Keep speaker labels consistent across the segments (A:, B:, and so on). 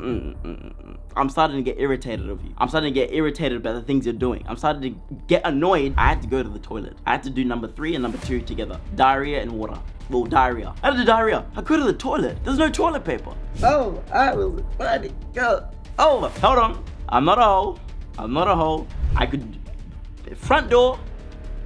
A: I'm starting to get irritated of you. I'm starting to get irritated about the things you're doing. I'm starting to get annoyed. I had to go to the toilet. I had to do number 3 and number 2 together. Diarrhea and water. Well, diarrhea. I had to do diarrhea. I go to the toilet. There's no toilet paper. Oh, I was ready. Go. Oh, hold on. I'm not a hoe. I'm not a hoe. I could front door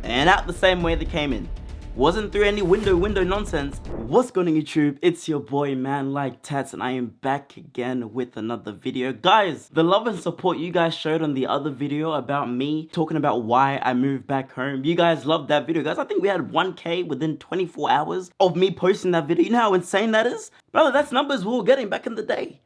A: and out the same way they came in. Wasn't through any window nonsense. What's going on YouTube? It's your boy Man Like Tats and I am back again with another video. Guys, the love and support you guys showed on the other video about me talking about why I moved back home. You guys loved that video, guys. I think we had 1K within 24 hours of me posting that video. You know how insane that is? Brother, that's numbers we were getting back in the day.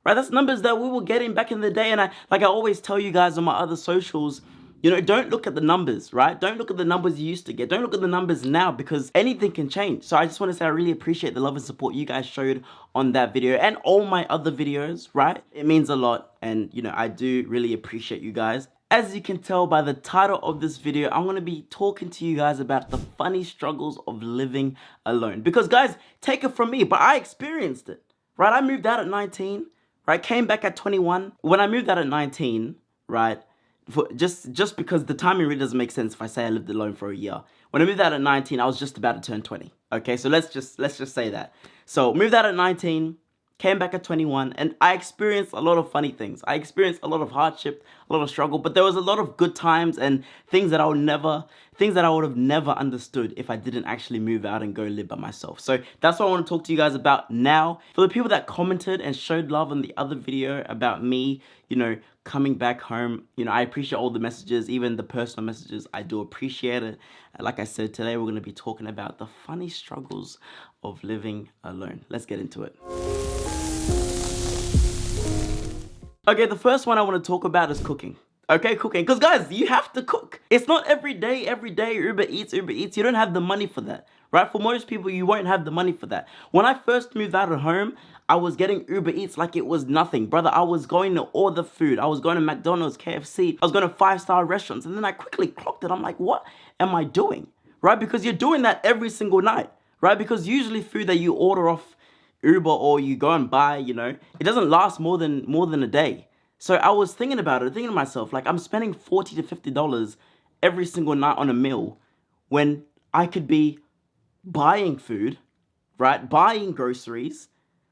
A: Right? That's numbers that we were getting back in the day. And I always tell you guys on my other socials, you know, don't look at the numbers, right? Don't look at the numbers you used to get. Don't look at the numbers now because anything can change. So I just want to say I really appreciate the love and support you guys showed on that video and all my other videos, right? It means a lot. And, you know, I do really appreciate you guys. As you can tell by the title of this video, I'm going to be talking to you guys about the funny struggles of living alone. Because, guys, take it from me, but I experienced it, right? I moved out at 19, right? Came back at 21. When I moved out at 19, right? Just because the timing really doesn't make sense if I say I lived alone for a year. When I moved out at 19, I was just about to turn 20. Okay, so let's just say that. So moved out at 19, came back at 21, and I experienced a lot of funny things. I experienced a lot of hardship, a lot of struggle, but there was a lot of good times and things that I would have never understood if I didn't actually move out and go live by myself. So that's what I want to talk to you guys about now. For the people that commented and showed love on the other video about me, you know, coming back home, you know, I appreciate all the messages, even the personal messages. I do appreciate it. Like I said, today we're going to be talking about the funny struggles of living alone. Let's get into it. Okay, the first one I want to talk about is cooking. Okay, cooking. Because, guys, you have to cook. It's not every day, Uber Eats. You don't have the money for that, right? For most people, you won't have the money for that. When I first moved out of home, I was getting Uber Eats like it was nothing. Brother, I was going to order food. I was going to McDonald's, KFC. I was going to 5-star restaurants. And then I quickly clocked it. I'm like, what am I doing? Right? Because you're doing that every single night, right? Because usually food that you order off Uber or you go and buy, you know, it doesn't last more than a day. So I was thinking about it, thinking to myself, like, I'm spending $40 to $50 every single night on a meal when I could be buying food, right? Buying groceries,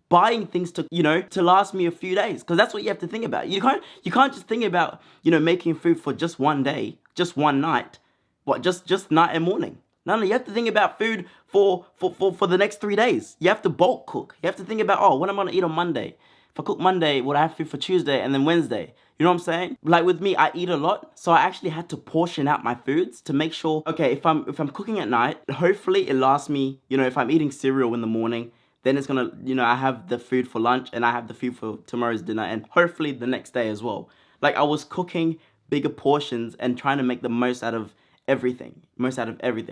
A: buying things to, you know, to last me a few days. Because that's what you have to think about. You can't just think about, you know, making food for just one day, just one night, just night and morning. No, you have to think about food for the next 3 days. You have to bulk cook. You have to think about, oh, what am I going to eat on Monday? If I cook Monday, would I have food for Tuesday and then Wednesday? You know what I'm saying? Like with me, I eat a lot. So I actually had to portion out my foods to make sure, okay, if I'm cooking at night, hopefully it lasts me, you know, if I'm eating cereal in the morning, then it's going to, you know, I have the food for lunch and I have the food for tomorrow's dinner and hopefully the next day as well. Like I was cooking bigger portions and trying to make the most out of everything.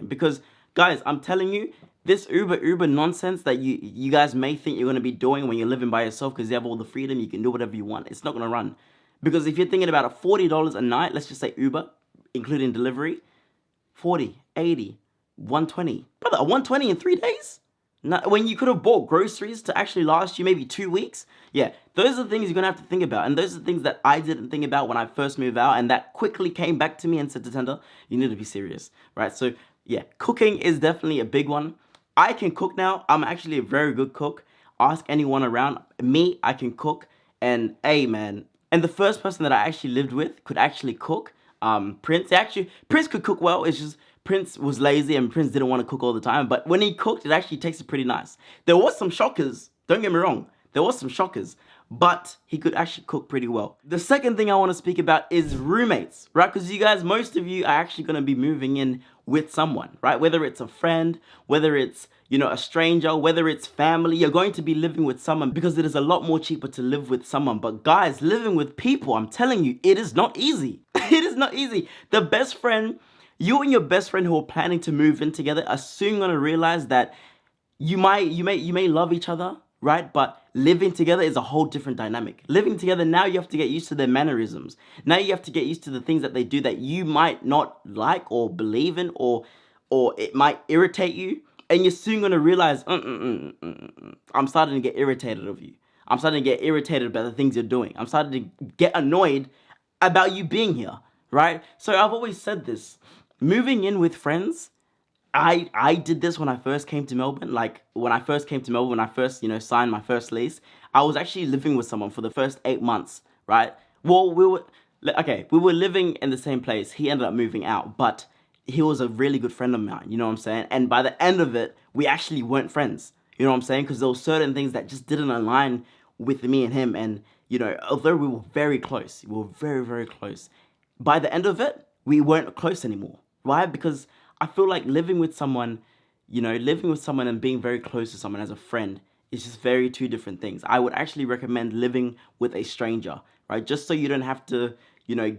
A: Because, guys, I'm telling you, this Uber nonsense that you guys may think you're going to be doing when you're living by yourself because you have all the freedom, you can do whatever you want. It's not going to run. Because if you're thinking about a $40 a night, let's just say Uber, including delivery, 40, 80, 120. Brother, 120 in 3 days? No, when you could have bought groceries to actually last you maybe 2 weeks? Yeah, those are the things you're going to have to think about. And those are the things that I didn't think about when I first moved out. And that quickly came back to me and said, Tatenda, you need to be serious, right? So, yeah, cooking is definitely a big one. I can cook now. I'm actually a very good cook. Ask anyone around me, I can cook. And hey, man. And the first person that I actually lived with could actually cook, Prince. Prince could cook well. It's just Prince was lazy and Prince didn't want to cook all the time. But when he cooked, it actually tasted pretty nice. There was some shockers. Don't get me wrong. There was some shockers. But he could actually cook pretty well. The second thing I want to speak about is roommates, right? Because you guys, most of you are actually going to be moving in with someone, right? Whether it's a friend, whether it's, you know, a stranger, whether it's family, you're going to be living with someone because it is a lot more cheaper to live with someone. But guys, living with people, I'm telling you, it is not easy. It is not easy. The best friend, you and your best friend who are planning to move in together are soon going to realize that you may love each other, right? But living together is a whole different dynamic. Living together, now you have to get used to their mannerisms. Now you have to get used to the things that they do that you might not like or believe in, or it might irritate you. And you're soon going to realize, I'm starting to get irritated of you. I'm starting to get irritated about the things you're doing. I'm starting to get annoyed about you being here, right? So I've always said this. Moving in with friends, I did this when I first came to Melbourne. Like when I first came to Melbourne, when I first, signed my first lease, I was actually living with someone for the first 8 months, right? Well, we were living in the same place. He ended up moving out, but he was a really good friend of mine, you know what I'm saying? And by the end of it, we actually weren't friends, you know what I'm saying? Because there were certain things that just didn't align with me and him. And, although we were very close, we were very, very close, by the end of it, we weren't close anymore. Why? Because I feel like living with someone and being very close to someone as a friend is just very two different things. I would actually recommend living with a stranger, right? Just so you don't have to,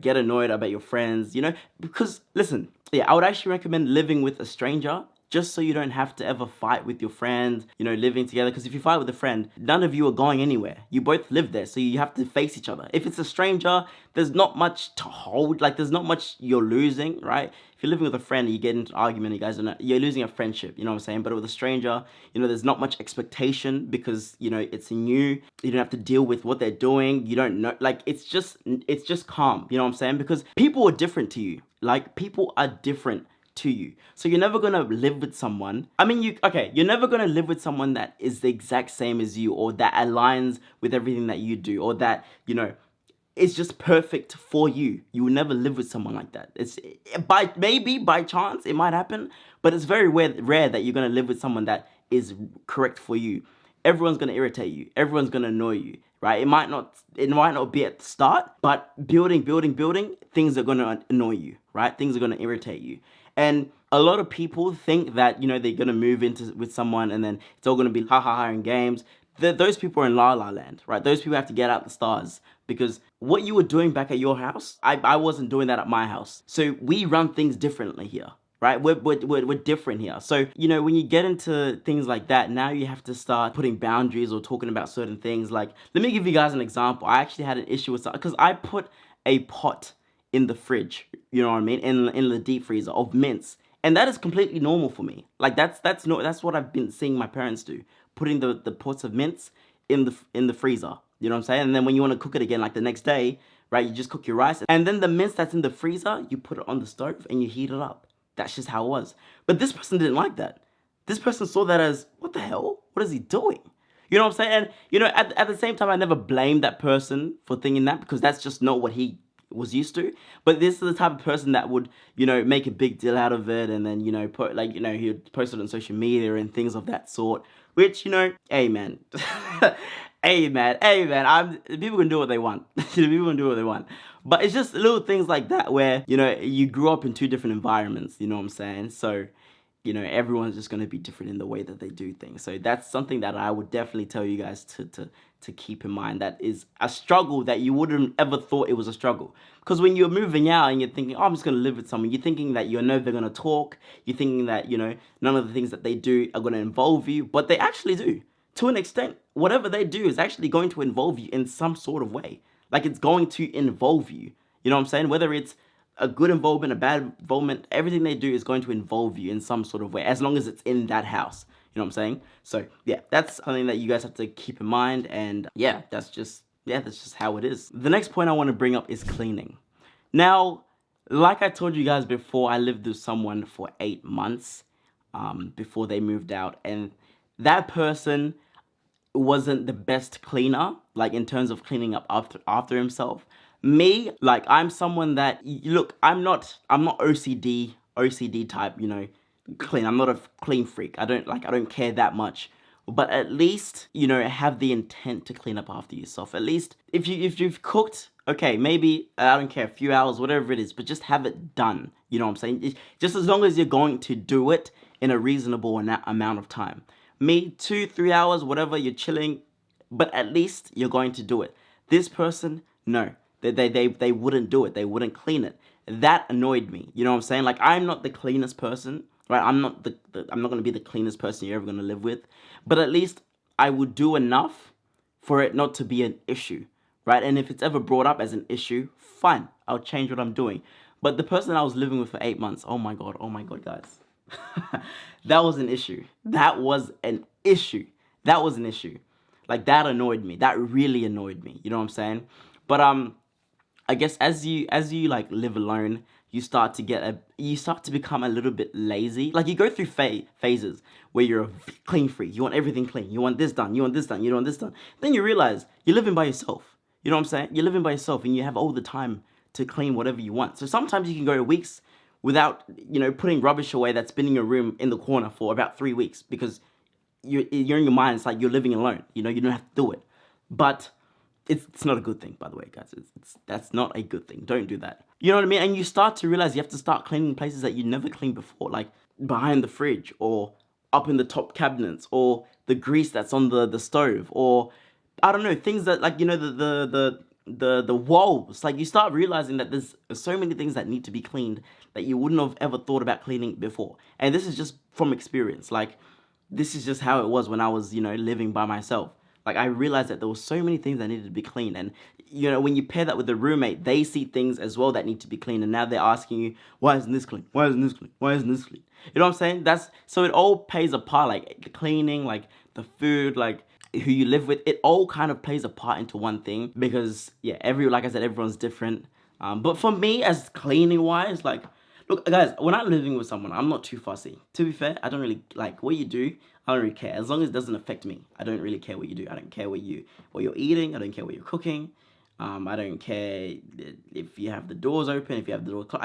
A: get annoyed about your friends, because listen, yeah, I would actually recommend living with a stranger just so you don't have to ever fight with your friends, living together. Because if you fight with a friend, none of you are going anywhere. You both live there, so you have to face each other. If it's a stranger, there's not much to hold. Like, there's not much you're losing, right? If you're living with a friend and you get into an argument, you're losing a friendship, you know what I'm saying? But with a stranger, there's not much expectation because, it's new. You don't have to deal with what they're doing. You don't know, like, it's just calm, you know what I'm saying? Because people are different to you. Like, people are different to you. So you're never gonna live with someone. You're never gonna live with someone that is the exact same as you, or that aligns with everything that you do, or that, is just perfect for you. You will never live with someone like that. Maybe by chance it might happen, but it's very rare that you're gonna live with someone that is correct for you. Everyone's gonna irritate you. Everyone's gonna annoy you, right? It might not be at the start, but building, things are gonna annoy you, right? Things are gonna irritate you. And a lot of people think that, they're going to move with someone and then it's all going to be ha ha ha and games. Those people are in la la land, right? Those people have to get out the stars, because what you were doing back at your house, I wasn't doing that at my house. So we run things differently here, right? We're different here. So, when you get into things like that, now you have to start putting boundaries or talking about certain things. Like, let me give you guys an example. I actually had an issue with something because I put a pot in the fridge, you know what I mean, in the deep freezer of mints, and that is completely normal for me. Like, that's what I've been seeing my parents do, putting the pots of mints in the freezer, you know what I'm saying? And then when you want to cook it again, like the next day, right, you just cook your rice, and then the mints that's in the freezer, you put it on the stove and you heat it up. That's just how it was. But this person didn't like that. This person saw that as, what the hell? What is he doing? You know what I'm saying? And at the same time, I never blamed that person for thinking that, because that's just not what he was used to. But this is the type of person that would, make a big deal out of it, and then, he would post it on social media and things of that sort, which, hey man, hey man, people can do what they want. People can do what they want. But it's just little things like that where, you grew up in two different environments, you know what I'm saying? So, everyone's just going to be different in the way that they do things. So that's something that I would definitely tell you guys to keep in mind. That is a struggle that you wouldn't ever thought it was a struggle. Because when you're moving out and you're thinking, oh, I'm just going to live with someone, you're thinking that you're never going to talk. You're thinking that, none of the things that they do are going to involve you. But they actually do. To an extent, whatever they do is actually going to involve you in some sort of way. Like, it's going to involve you. You know what I'm saying? Whether it's a good involvement, a bad involvement, everything they do is going to involve you in some sort of way, as long as it's in that house. You know what I'm saying? So yeah, that's something that you guys have to keep in mind. And yeah, that's just how it is. The next point I want to bring up is cleaning. Now, like I told you guys before, I lived with someone for 8 months before they moved out, and that person wasn't the best cleaner, like in terms of cleaning up after himself. Me, like, I'm someone that, look, I'm not OCD type, clean. I'm not a clean freak. I don't care that much. But at least, have the intent to clean up after yourself. At least if you've cooked, okay, maybe, I don't care, a few hours, whatever it is, but just have it done. You know what I'm saying? Just as long as you're going to do it in a reasonable amount of time. Me, 2-3 hours, whatever, you're chilling, but at least you're going to do it. This person, no. They wouldn't do it. They wouldn't clean it. That annoyed me. You know what I'm saying? Like, I'm not the cleanest person, right? I'm not going to be the cleanest person you're ever going to live with. But at least I would do enough for it not to be an issue, right? And if it's ever brought up as an issue, fine. I'll change what I'm doing. But the person I was living with for 8 months, oh my God, guys. That was an issue. That was an issue. Like, that annoyed me. That really annoyed me. You know what I'm saying? But I guess as you like live alone, you start to become a little bit lazy. Like, you go through phases where you're a clean freak. You want everything clean. You want this done. You want this done. You want this done. Then you realize you're living by yourself. You know what I'm saying? You're living by yourself, and you have all the time to clean whatever you want. So sometimes you can go weeks without, putting rubbish away that's been in your room in the corner for about 3 weeks, because you're in your mind. It's like you're living alone. You don't have to do it. But it's not a good thing, by the way, guys. That's not a good thing. Don't do that. You know what I mean? And you start to realize you have to start cleaning places that you never cleaned before, like behind the fridge, or up in the top cabinets, or the grease that's on the stove, or I don't know, things that, like, the walls. Like, you start realizing that there's so many things that need to be cleaned that you wouldn't have ever thought about cleaning before. And this is just from experience. Like, this is just how it was when I was, living by myself. Like, I realized that there were so many things that needed to be cleaned. And, when you pair that with the roommate, they see things as well that need to be cleaned. And now they're asking you, why isn't this clean? Why isn't this clean? Why isn't this clean? You know what I'm saying? So it all plays a part, like the cleaning, like the food, like who you live with. It all kind of plays a part into one thing, because, yeah, like I said, everyone's different. But for me, as cleaning wise, like, look, guys, when I'm living with someone, I'm not too fussy. To be fair, I don't really, like, what you do, I don't really care. As long as it doesn't affect me, I don't really care what you do. I don't care what you're eating. I don't care what you're cooking. I don't care if you have the doors open, if you have the door closed.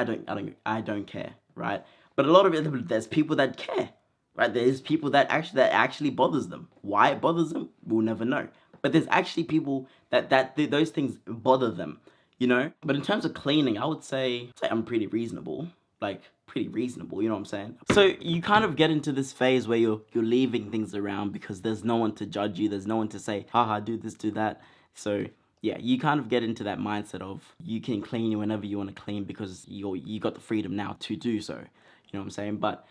A: I don't care, right? But a lot of it, there's people that care, right? There's people that actually bothers them. Why it bothers them, we'll never know. But there's actually people that those things bother them, But in terms of cleaning, I would say I'm pretty reasonable. Like, pretty reasonable, you know what I'm saying? So you kind of get into this phase where you're leaving things around because there's no one to judge you. There's no one to say, haha, do this, do that. So yeah, you kind of get into that mindset of you can clean whenever you want to clean because you got the freedom now to do so. You know what I'm saying? But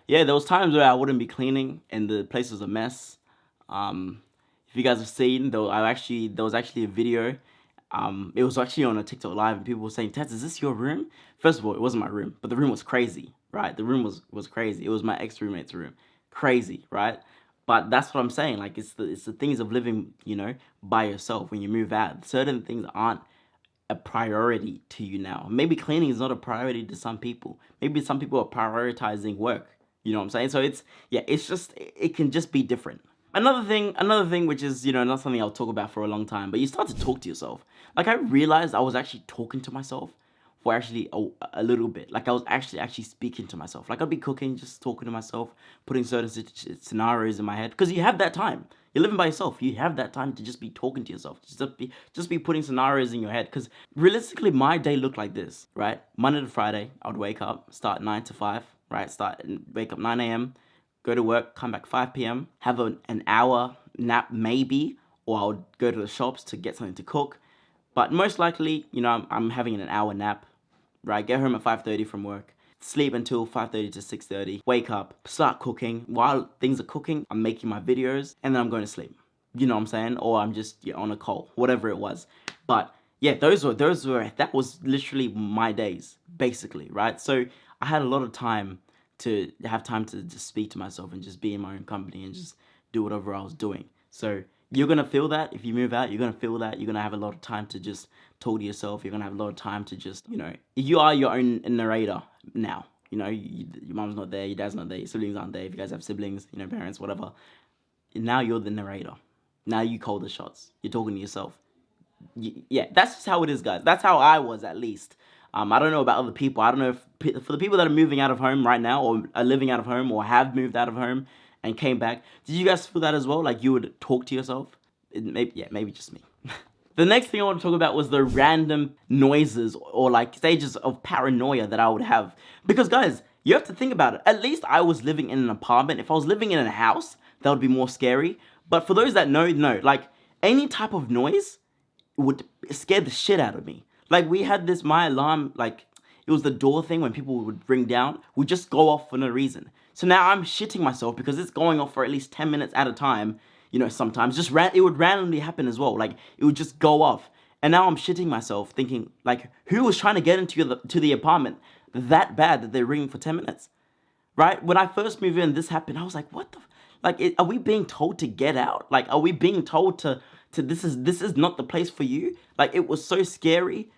A: yeah, there was times where I wouldn't be cleaning and the place was a mess. If you guys have seen, there was actually a video. It was actually on a TikTok live, and people were saying, "Tats, is this your room?" First of all, it wasn't my room, but the room was crazy, right? The room was crazy. It was my ex-roommate's room. Crazy, right? But that's what I'm saying. Like, it's the things of living, by yourself. When you move out, certain things aren't a priority to you now. Maybe cleaning is not a priority to some people. Maybe some people are prioritizing work. You know what I'm saying? So it can just be different. Another thing, which is, not something I'll talk about for a long time, but you start to talk to yourself. Like, I realized I was actually talking to myself for actually a little bit. Like, I was actually speaking to myself. Like, I'd be cooking, just talking to myself, putting certain scenarios in my head. Because you have that time. You're living by yourself. You have that time to just be talking to yourself. Just be putting scenarios in your head. Because realistically, my day looked like this, right? Monday to Friday, I would wake up, start 9 to 5, right? Wake up 9 a.m., go to work, come back 5 p.m., have an hour nap maybe, or I would go to the shops to get something to cook. But most likely, I'm having an hour nap, right? Get home at 5:30 from work, sleep until 5:30 to 6:30, wake up, start cooking. While things are cooking, I'm making my videos, and then I'm going to sleep. You know what I'm saying? Or I'm just on a call, whatever it was. But yeah, that was literally my days, basically, right? So I had a lot of time to just speak to myself and just be in my own company and just do whatever I was doing. So you're going to feel that if you move out. You're going to feel that. You're going to have a lot of time to just talk to yourself. You're going to have a lot of time to just, you are your own narrator now. Your mom's not there, your dad's not there, your siblings aren't there. If you guys have siblings, parents, whatever. Now you're the narrator. Now you call the shots. You're talking to yourself. Yeah, that's just how it is, guys. That's how I was, at least. I don't know about other people. I don't know if for the people that are moving out of home right now, or are living out of home, or have moved out of home and came back, did you guys feel that as well? Like, you would talk to yourself? Maybe just me. The next thing I want to talk about was the random noises or like stages of paranoia that I would have. Because guys, you have to think about it. At least I was living in an apartment. If I was living in a house, that would be more scary. But for those that know, like, any type of noise would scare the shit out of me. Like, we had my alarm, like, it was the door thing when people would ring down, would just go off for no reason. So now I'm shitting myself because it's going off for at least 10 minutes at a time, sometimes. It would randomly happen as well. Like, it would just go off. And now I'm shitting myself thinking, like, who was trying to get into the apartment that bad that they're ringing for 10 minutes? Right? When I first moved in, this happened. I was like, what the... Like, are we being told to get out? Like, are we being told to this is not the place for you? Like, it was so scary.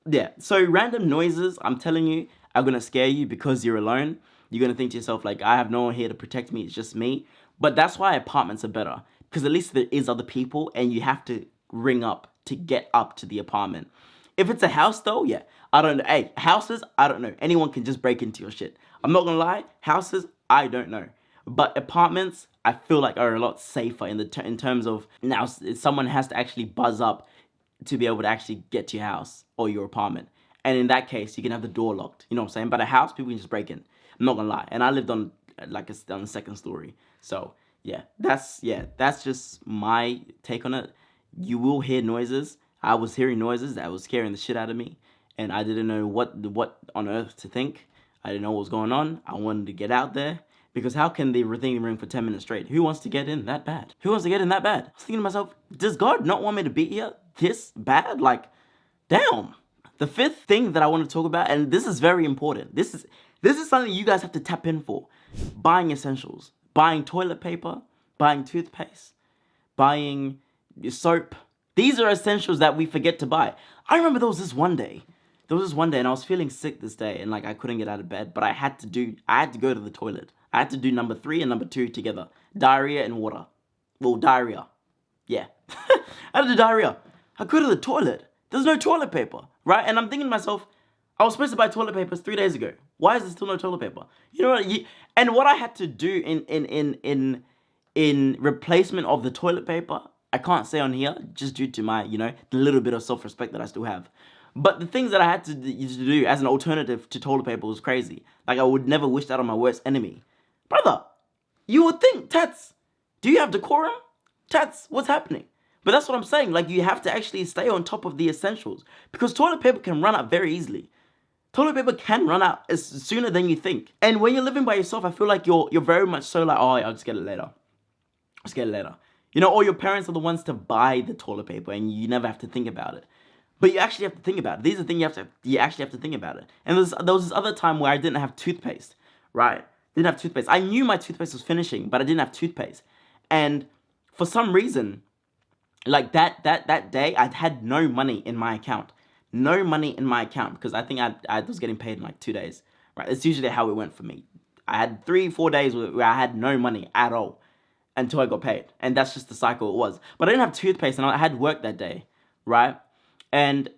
A: Yeah, so random noises, I'm telling you, are gonna scare you because you're alone. You're gonna think to yourself, like, I have no one here to protect me, it's just me. But that's why apartments are better, because at least there is other people and you have to ring up to get up to the apartment. If it's a house though, yeah, I don't know. Hey, houses, I don't know. Anyone can just break into your shit. I'm not gonna lie, houses, I don't know. But apartments, I feel like are a lot safer in terms of now someone has to actually buzz up to be able to actually get to your house or your apartment. And in that case, you can have the door locked. You know what I'm saying? But a house, people can just break in. I'm not gonna lie. And I lived on on the second story. So yeah, that's just my take on it. You will hear noises. I was hearing noises that was scaring the shit out of me, and I didn't know what on earth to think. I didn't know what was going on. I wanted to get out there. Because how can the thing ring for 10 minutes straight? Who wants to get in that bad? Who wants to get in that bad? I was thinking to myself, does God not want me to be here this bad? Like, damn. The fifth thing that I want to talk about, and this is very important. This is something you guys have to tap in for. Buying essentials. Buying toilet paper. Buying toothpaste. Buying soap. These are essentials that we forget to buy. I remember there was this one day and I was feeling sick this day and like I couldn't get out of bed, but I had to go to the toilet. I had to do number 3 and number 2 together. Diarrhea and water. Well, diarrhea. Yeah. I had to do diarrhea. I go to the toilet. There's no toilet paper, right? And I'm thinking to myself, I was supposed to buy toilet papers 3 days ago. Why is there still no toilet paper? You know what? And what I had to do in replacement of the toilet paper, I can't say on here, just due to my, the little bit of self-respect that I still have. But the things that I had to do as an alternative to toilet paper was crazy. Like, I would never wish that on my worst enemy. Brother, you would think, Tats, do you have decorum? Tats, what's happening? But that's what I'm saying. Like, you have to actually stay on top of the essentials. Because toilet paper can run out very easily. Toilet paper can run out sooner than you think. And when you're living by yourself, I feel like you're very much so like, oh, I'll just get it later. Just get it later. Or your parents are the ones to buy the toilet paper and you never have to think about it. But you actually have to think about it. These are things you actually have to think about it. And there was this other time where I didn't have toothpaste, right? Didn't have toothpaste. I knew my toothpaste was finishing, but I didn't have toothpaste. And for some reason, like that day, I had no money in my account. No money in my account because I think I was getting paid in like 2 days, right? It's usually how it went for me. I had 3-4 days where I had no money at all until I got paid. And that's just the cycle it was. But I didn't have toothpaste and I had work that day, right? And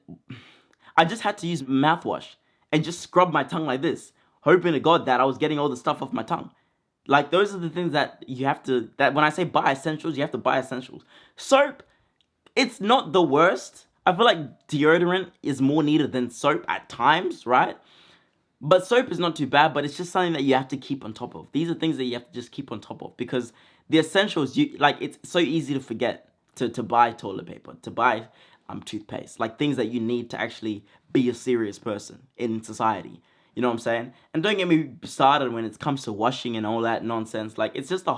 A: I just had to use mouthwash and just scrub my tongue like this, hoping to God that I was getting all the stuff off my tongue. Like, those are the things that you have to, that when I say buy essentials, you have to buy essentials. Soap, it's not the worst. I feel like deodorant is more needed than soap at times, right? But soap is not too bad, but it's just something that you have to keep on top of. These are things that you have to just keep on top of because the essentials, it's so easy to forget to buy toilet paper, to buy toothpaste, like things that you need to actually be a serious person in society. You know what I'm saying? And don't get me started when it comes to washing and all that nonsense. Like, it's just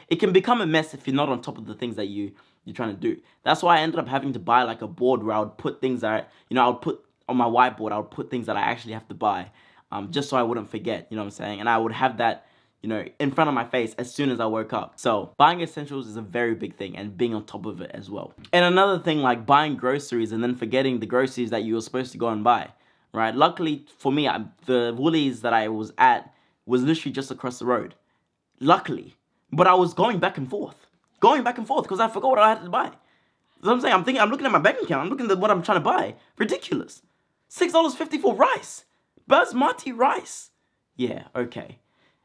A: it can become a mess if you're not on top of the things that you're trying to do. That's why I ended up having to buy like a board where I would put things that, I would put on my whiteboard, I would put things that I actually have to buy, just so I wouldn't forget, you know what I'm saying? And I would have that, in front of my face as soon as I woke up. So buying essentials is a very big thing and being on top of it as well. And another thing, like buying groceries and then forgetting the groceries that you were supposed to go and buy, right? Luckily for me, the Woolies that I was at was literally just across the road. Luckily. But I was going back and forth because I forgot what I had to buy. So I'm saying, I'm looking at my bank account, I'm looking at what I'm trying to buy. Ridiculous. $6.50 for rice. Basmati rice. Yeah, okay.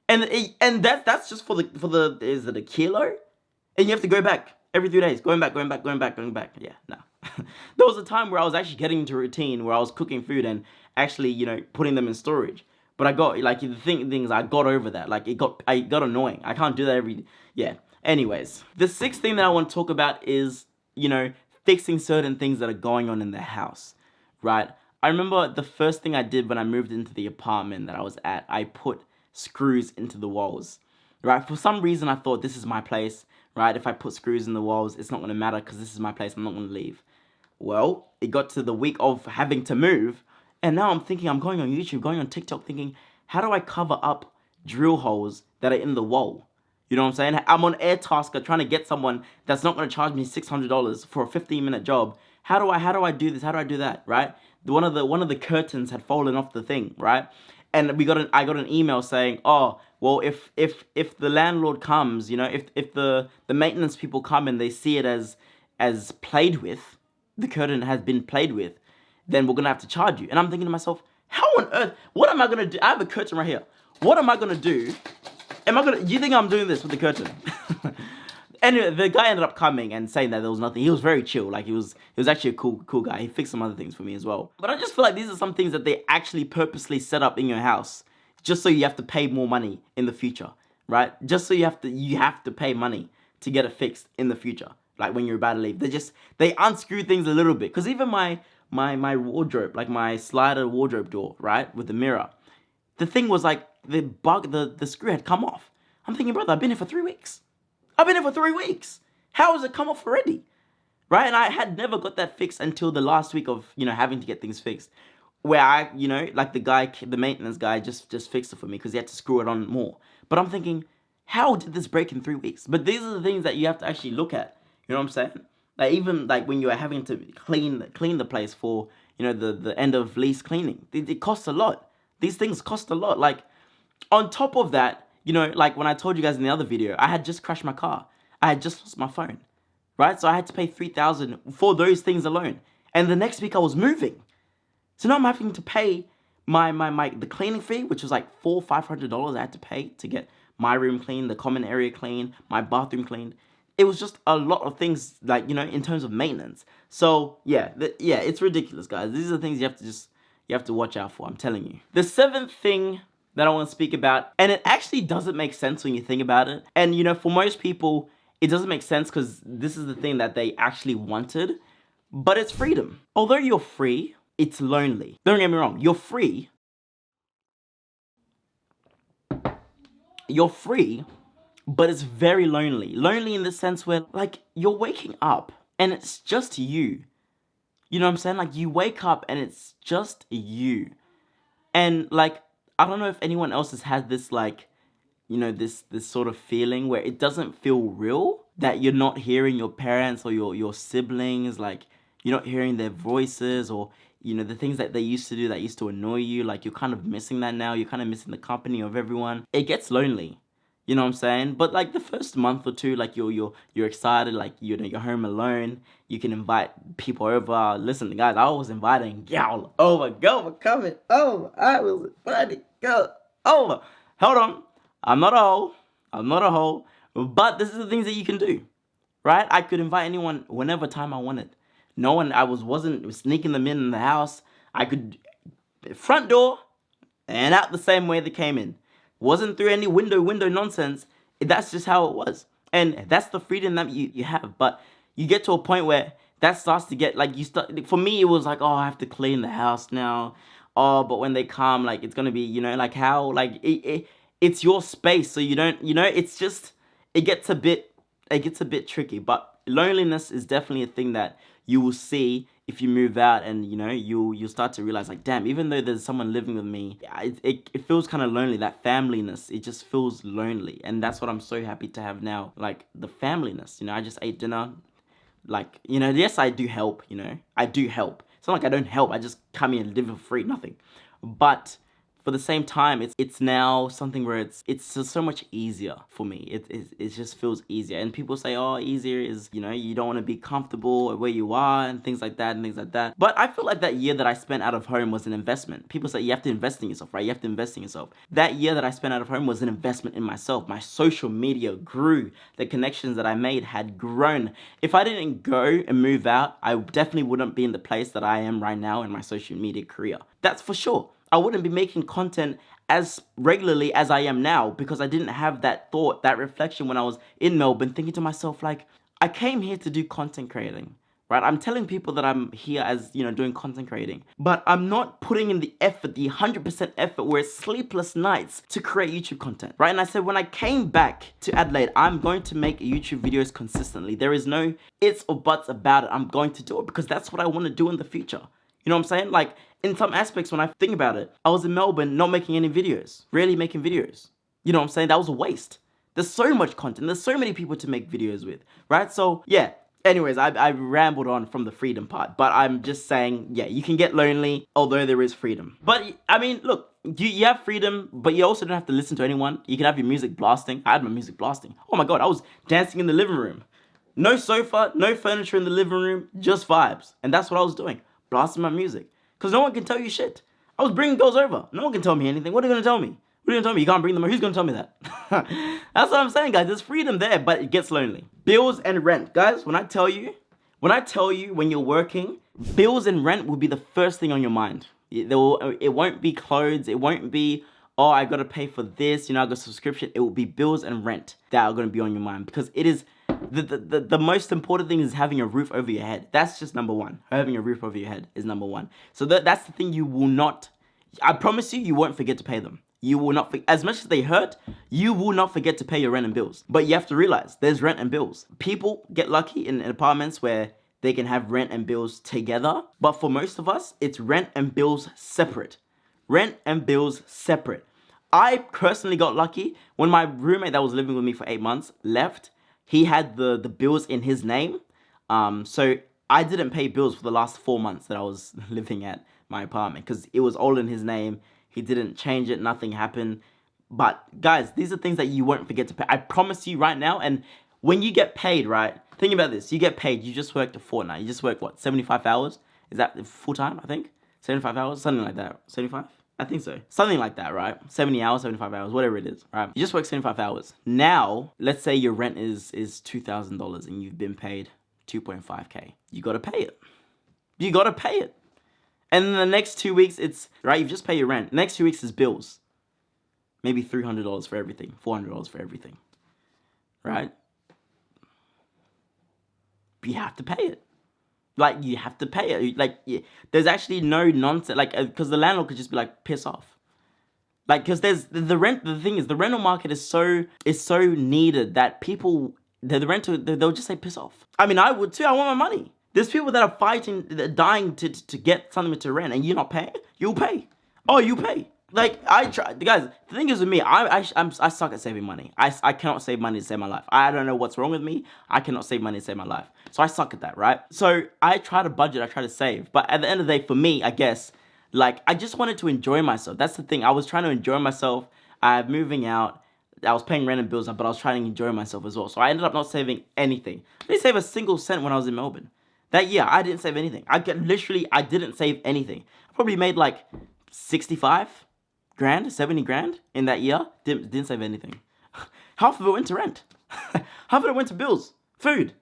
A: And that's just for the is it a kilo? And you have to go back every 3 days, going back. Yeah, no. There was a time where I was actually getting into a routine where I was cooking food and actually, putting them in storage. But I got the thing is I got over that. Like I got annoying. I can't do that yeah. Anyways, the sixth thing that I want to talk about is, fixing certain things that are going on in the house, right? I remember the first thing I did when I moved into the apartment that I was at, I put screws into the walls, right? For some reason, I thought this is my place, right? If I put screws in the walls, it's not going to matter because this is my place. I'm not going to leave. Well, it got to the week of having to move, and now I'm thinking, I'm going on YouTube, going on TikTok, thinking, how do I cover up drill holes that are in the wall? You know what I'm saying? I'm on Airtasker trying to get someone that's not going to charge me $600 for a 15-minute job. How do I do this? How do I do that? Right? One of the curtains had fallen off the thing, right? And I got an email saying, oh, well, if the landlord comes, you know, if the maintenance people come and they see it as played with, the curtain has been played with, then we're gonna have to charge you. And I'm thinking to myself, how on earth? What am I gonna do? I have a curtain right here. What am I gonna do? You think I'm doing this with the curtain? Anyway, the guy ended up coming and saying that there was nothing. He was very chill. Like, he was actually a cool guy. He fixed some other things for me as well. But I just feel like these are some things that they actually purposely set up in your house just so you have to pay more money in the future, right? Just so you have to pay money to get it fixed in the future. Like, when you're about to leave, they unscrew things a little bit. Because even my wardrobe, like my slider wardrobe door, right, with the mirror, the thing was like the screw had come off. I'm thinking, brother, I've been here for 3 weeks. How has it come off already? Right? And I had never got that fixed until the last week of, you know, having to get things fixed. Where I, you know, like the maintenance guy just fixed it for me because he had to screw it on more. But I'm thinking, how did this break in 3 weeks? But these are the things that you have to actually look at. You know what I'm saying? Like, even like when you are having to clean the place for, you know, the end of lease cleaning. It costs a lot. These things cost a lot. Like, on top of that, you know, like when I told you guys in the other video, I had just crashed my car. I had just lost my phone, right? So I had to pay $3,000 for those things alone. And the next week I was moving. So now I'm having to pay the cleaning fee, which was like $400-500 I had to pay to get my room clean, the common area clean, my bathroom cleaned. It was just a lot of things, like, you know, in terms of maintenance. So yeah, it's ridiculous, guys. These are the things you have to watch out for, I'm telling you. The seventh thing that I want to speak about, and it actually doesn't make sense when you think about it. And, you know, for most people, it doesn't make sense because this is the thing that they actually wanted, but it's freedom. Although you're free, it's lonely. Don't get me wrong, you're free, but it's very lonely. Lonely in the sense where, like, you're waking up and it's just you. You know what I'm saying? Like, you wake up and it's just you. And, like, I don't know if anyone else has had this, like, you know, this sort of feeling where it doesn't feel real, that you're not hearing your parents or your siblings, like, you're not hearing their voices, or, you know, the things that they used to do that used to annoy you, like, you're kind of missing that now. You're kind of missing the company of everyone. It gets lonely. You know what I'm saying? But, like, the first month or two, like, you're excited, like, you know, you're home alone. You can invite people over. Listen, guys, I was inviting yall over. Go, we're coming over. I was inviting go over. Hold on. I'm not a hoe. But this is the things that you can do, right? I could invite anyone whenever time I wanted. No one, wasn't sneaking them in the house. I could, front door and out the same way they came in. Wasn't through any window nonsense. That's just how it was. And that's the freedom that you have. But you get to a point where that starts to get, like, for me, it was like, oh, I have to clean the house now. Oh, but when they come, like, it's going to be, you know, like, how, like, it's your space. So you don't, you know, it's just, it gets a bit tricky. But loneliness is definitely a thing that you will see if you move out, and, you know, you'll start to realize, like, damn, even though there's someone living with me, it feels kind of lonely. That familyness, it just feels lonely. And that's what I'm so happy to have now, like, the familyness. You know, I just ate dinner. Like, you know, yes, I do help, you know. I do help. It's not like I don't help. I just come here and live for free, nothing. But for the same time, it's now something where it's just so much easier for me. It just feels easier. And people say, oh, easier is, you know, you don't want to be comfortable where you are and things like that. But I feel like that year that I spent out of home was an investment. People say you have to invest in yourself, right? You have to invest in yourself. That year that I spent out of home was an investment in myself. My social media grew. The connections that I made had grown. If I didn't go and move out, I definitely wouldn't be in the place that I am right now in my social media career. That's for sure. I wouldn't be making content as regularly as I am now because I didn't have that thought, that reflection when I was in Melbourne, thinking to myself, like, I came here to do content creating, right? I'm telling people that I'm here as, you know, doing content creating, but I'm not putting in the effort, the 100% effort where it's sleepless nights to create YouTube content, right? And I said, when I came back to Adelaide, I'm going to make YouTube videos consistently. There is no ifs or buts about it. I'm going to do it because that's what I want to do in the future. You know what I'm saying? Like, in some aspects, when I think about it, I was in Melbourne not making any videos, rarely making videos. You know what I'm saying? That was a waste. There's so much content. There's so many people to make videos with, right? So yeah. Anyways, I rambled on from the freedom part, but I'm just saying, yeah, you can get lonely, although there is freedom. But I mean, look, you have freedom, but you also don't have to listen to anyone. You can have your music blasting. I had my music blasting. Oh my God, I was dancing in the living room. No sofa, no furniture in the living room, just vibes. And that's what I was doing, blasting my music. Because no one can tell you shit. I was bringing girls over. No one can tell me anything. What are you going to tell me? What are you going to tell me? You can't bring them over. Who's going to tell me that? That's what I'm saying, guys. There's freedom there, but it gets lonely. Bills and rent. Guys, when I tell you when you're working, bills and rent will be the first thing on your mind. It won't be clothes. It won't be, oh, I got to pay for this. You know, I got a subscription. It will be bills and rent that are going to be on your mind, because it is the most important thing is having a roof over your head. That's just number one. Having a roof over your head is number one. So that's the thing you will not, I promise you won't forget to pay them. You will not, as much as they hurt, you will not forget to pay your rent and bills. But you have to realize there's rent and bills. People get lucky in apartments where they can have rent and bills together. But for most of us, it's rent and bills separate. Rent and bills separate. I personally got lucky when my roommate that was living with me for 8 months left. He had the bills in his name. So I didn't pay bills for the last 4 months that I was living at my apartment, because it was all in his name. He didn't change it. Nothing happened. But guys, these are things that you won't forget to pay. I promise you right now. And when you get paid, right? Think about this. You get paid. You just worked a fortnight. You just worked, what, 75 hours? Is that full time, I think? 75 hours? Something like that. 75? I think so. Something like that, right? 70 hours, 75 hours, whatever it is, right? You just work 75 hours. Now, let's say your rent is $2,000 and you've been paid 2.5K. You got to pay it. You got to pay it. And then the next 2 weeks, it's, right, you've just paid your rent. Next 2 weeks is bills. Maybe $300 for everything, $400 for everything, right? But you have to pay it. Like, you have to pay it. Like, yeah, there's actually no nonsense. Like, because the landlord could just be like, piss off. Like, because there's the rent. The thing is, the rental market is so needed that people, the renter, they'll just say, piss off. I mean, I would too. I want my money. There's people that are fighting, that are dying to get something to rent, and you're not paying. You'll pay. Oh, you pay. Like, I try, guys. The thing is with me, I suck at saving money. I cannot save money to save my life. I don't know what's wrong with me. I cannot save money to save my life. So I suck at that, right? So I try to budget. I try to save. But at the end of the day, for me, I guess, like, I just wanted to enjoy myself. That's the thing. I was trying to enjoy myself. I'm moving out. I was paying rent and bills, but I was trying to enjoy myself as well. So I ended up not saving anything. I didn't save a single cent when I was in Melbourne. That year, I didn't save anything. I didn't save anything. I probably made like 65 grand, 70 grand in that year. Didn't save anything. Half of it went to rent. Half of it went to bills, food.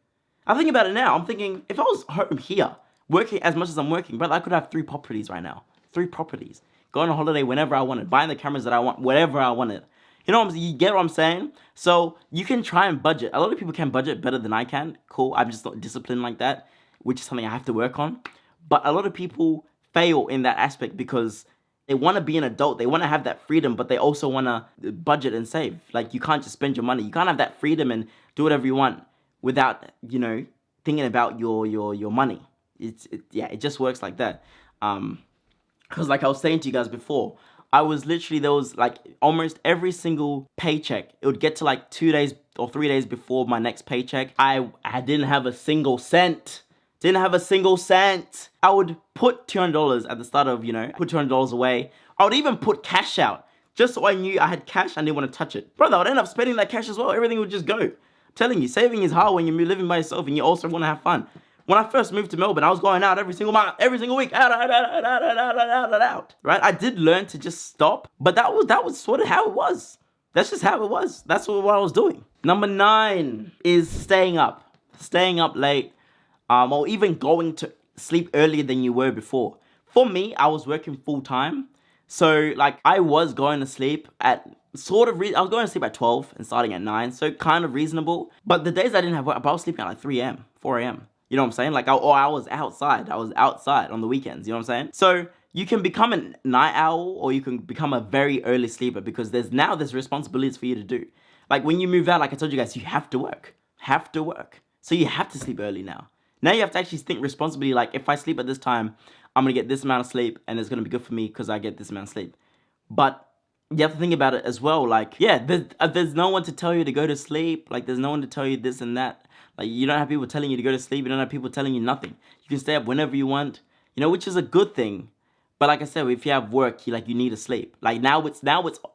A: I think about it now. I'm thinking, if I was home here, working as much as I'm working, brother, I could have 3 properties right now. 3 properties. Go on a holiday whenever I wanted. Buying the cameras that I want, whatever I wanted. You know what I'm saying? You get what I'm saying? So you can try and budget. A lot of people can budget better than I can. Cool. I'm just not disciplined like that, which is something I have to work on. But a lot of people fail in that aspect because they want to be an adult. They want to have that freedom, but they also want to budget and save. Like, you can't just spend your money. You can't have that freedom and do whatever you want without, you know, thinking about your money. It just works like that. Because like I was saying to you guys before, I was literally, there was like almost every single paycheck, it would get to like 2 days or 3 days before my next paycheck. I didn't have a single cent. Didn't have a single cent. I would put $200 at the start of, you know, put $200 away. I would even put cash out just so I knew I had cash. I didn't want to touch it. Brother, I would end up spending that cash as well. Everything would just go. I'm telling you, saving is hard when you're living by yourself and you also want to have fun. When I first moved to Melbourne, I was going out every single month, every single week, out. Right? I did learn to just stop, but that was sort of how it was. That's just how it was. That's what I was doing. Number 9 is staying up late, or even going to sleep earlier than you were before. For me, I was working full time, so like I was going to sleep at I was going to sleep at 12 and starting at 9, so kind of reasonable. But the days I didn't have work, I was sleeping at like 3 a.m., 4 a.m. You know what I'm saying? Like, I was outside. I was outside on the weekends. You know what I'm saying? So you can become a night owl or you can become a very early sleeper because there's responsibilities for you to do. Like when you move out, like I told you guys, you have to work. So you have to sleep early now. Now you have to actually think responsibly. Like, if I sleep at this time, I'm going to get this amount of sleep and it's going to be good for me because I get this amount of sleep. But you have to think about it as well. Like, yeah, there's no one to tell you to go to sleep. Like, there's no one to tell you this and that. Like, you don't have people telling you to go to sleep. You don't have people telling you nothing. You can stay up whenever you want, you know, which is a good thing. But like I said, if you have work, you need to sleep. Like, now it's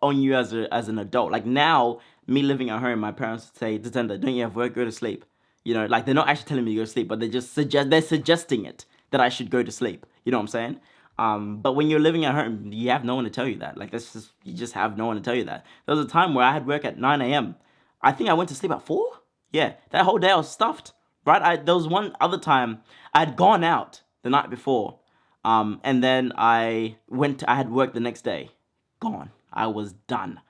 A: on you as an adult. Like, now, me living at home, my parents would say, Detenda, don't you have work? Go to sleep. You know, like, they're not actually telling me to go to sleep, but they're suggesting it, that I should go to sleep. You know what I'm saying? But when you're living at home, you have no one to tell you that. Like, you just have no one to tell you that. There was a time where I had work at 9 a.m. I think I went to sleep at 4. Yeah, that whole day I was stuffed, right? There was one other time I had gone out the night before, and then I had work the next day. Gone. I was done.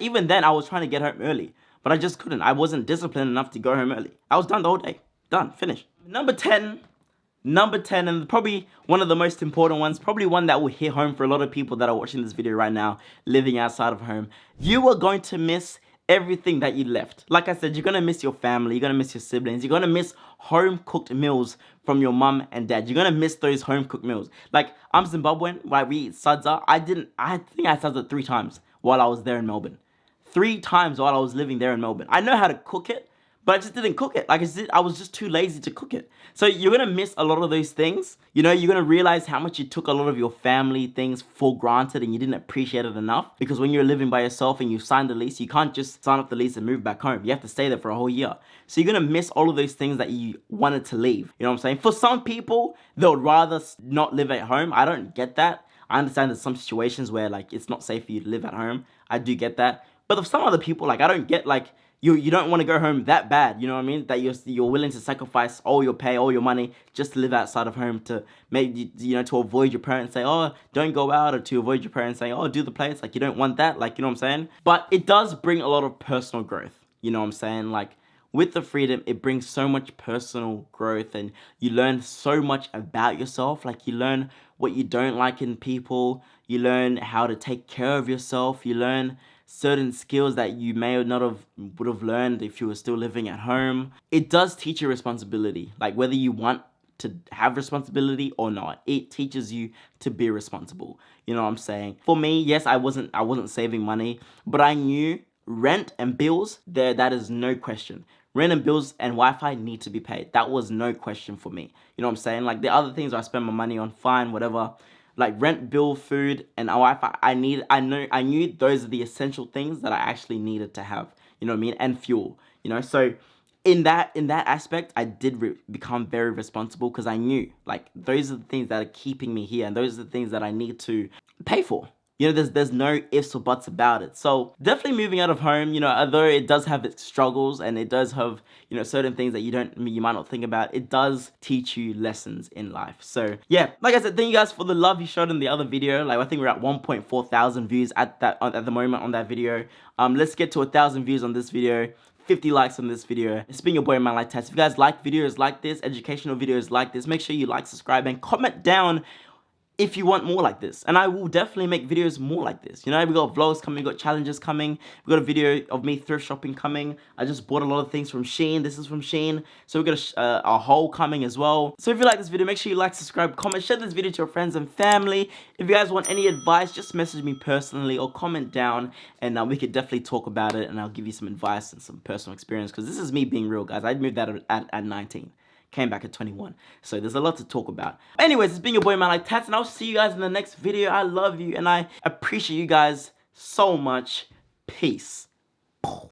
A: Even then, I was trying to get home early, but I just couldn't. I wasn't disciplined enough to go home early. I was done the whole day. Done. Finished. Number 10, and probably one of the most important ones, probably one that will hit home for a lot of people that are watching this video right now, living outside of home. You are going to miss everything that you left. Like I said, you're gonna miss your family, you're gonna miss your siblings, you're gonna miss home-cooked meals from your mum and dad. You're gonna miss those home-cooked meals. Like, I'm Zimbabwean, right? We eat sadza. I think I had sadza 3 times while I was there in Melbourne. 3 times while I was living there in Melbourne. I know how to cook it, but I just didn't cook it. Like, I was just too lazy to cook it. So you're gonna miss a lot of those things. You know, you're gonna realize how much you took a lot of your family things for granted and you didn't appreciate it enough. Because when you're living by yourself and you signed the lease, you can't just sign up the lease and move back home. You have to stay there for a whole year. So you're gonna miss all of those things that you wanted to leave. You know what I'm saying? For some people, they would rather not live at home. I don't get that. I understand there's some situations where, like, it's not safe for you to live at home. I do get that. But of some other people, like, I don't get, like, you don't want to go home that bad, you know what I mean? That you're willing to sacrifice all your pay, all your money, just to live outside of home, to maybe, you know, to avoid your parents saying, oh, don't go out, or to avoid your parents saying, oh, do the plates. Like, you don't want that, like, you know what I'm saying? But it does bring a lot of personal growth, you know what I'm saying? Like, with the freedom, it brings so much personal growth, and you learn so much about yourself. Like, you learn what you don't like in people, you learn how to take care of yourself, you learn certain skills that you may not would have learned if you were still living at home. It does teach you responsibility, like whether you want to have responsibility or not. It teaches you to be responsible. You know what I'm saying? For me, yes, I wasn't saving money, but I knew rent and bills, that is no question. Rent and bills and Wi-Fi need to be paid. That was no question for me. You know what I'm saying? Like, the other things I spend my money on, fine, whatever. Like rent, bill, food, and Wi-Fi, I knew those are the essential things that I actually needed to have. You know what I mean? And fuel. You know, so in that aspect, I did become very responsible, because I knew, like, those are the things that are keeping me here, and those are the things that I need to pay for. You know, there's no ifs or buts about it. So definitely moving out of home, you know, although it does have its struggles and it does have, you know, certain things that you might not think about, it does teach you lessons in life. So yeah, like I said, thank you guys for the love you showed in the other video. Like, I think we're at 1.4 thousand views at the moment on that video. Let's get to 1,000 views on this video. 50 likes on this video. It's been your boy, Man Like Tats. If you guys like videos like this, educational videos like this, make sure you like, subscribe, and comment down if you want more like this. And I will definitely make videos more like this. You know, we got vlogs coming, we got challenges coming, we got a video of me thrift shopping coming. I just bought a lot of things from Shein. This is from Shein. So we got a haul coming as well. So if you like this video, make sure you like, subscribe, comment, share this video to your friends and family. If you guys want any advice, just message me personally or comment down, and we could definitely talk about it, and I'll give you some advice and some personal experience, because this is me being real, guys. I moved out at 19. Came back at 21. So there's a lot to talk about. Anyways, it's been your boy, Man Like Tats, and I'll see you guys in the next video. I love you, and I appreciate you guys so much. Peace.